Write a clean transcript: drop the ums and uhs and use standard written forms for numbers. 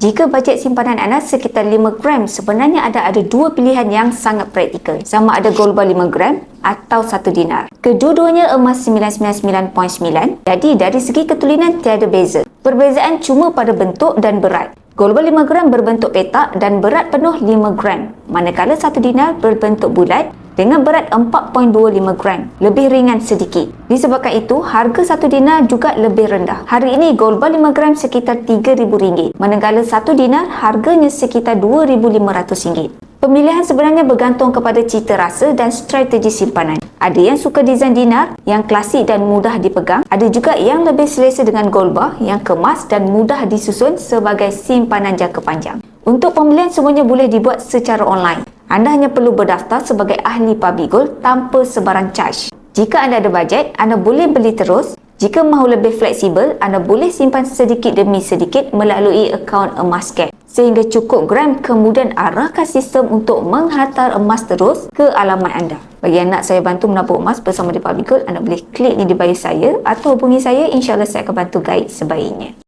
Jika bajet simpanan anda sekitar 5 gram, sebenarnya ada dua pilihan yang sangat praktikal. Sama ada gold bar 5 gram atau 1 dinar. Kedua-duanya emas 999.9. Jadi dari segi ketulinan tiada beza. Perbezaan cuma pada bentuk dan berat. Gold bar 5 gram berbentuk petak dan berat penuh 5 gram. Manakala 1 dinar berbentuk bulat dengan berat 4.25 gram, lebih ringan sedikit. Disebabkan itu, harga 1 dinar juga lebih rendah. Hari ini gold bar 5 gram sekitar RM3,000, manakala 1 dinar harganya sekitar RM2,500. Pemilihan sebenarnya bergantung kepada cita rasa dan strategi simpanan. Ada yang suka desain dinar, yang klasik dan mudah dipegang. Ada juga yang lebih selesa dengan gold bar, yang kemas dan mudah disusun sebagai simpanan jangka panjang. Untuk pembelian semuanya boleh dibuat secara online. Anda hanya perlu berdaftar sebagai ahli public gold tanpa sebarang charge. Jika anda ada bajet, anda boleh beli terus. Jika mahu lebih fleksibel, anda boleh simpan sedikit demi sedikit melalui akaun emas cash. Sehingga cukup gram, kemudian arahkan sistem untuk menghantar emas terus ke alamat anda. Bagi yang nak saya bantu menabung emas bersama di Public Gold, anda boleh klik ni di bio saya atau hubungi saya. InsyaAllah saya akan bantu guide sebaiknya.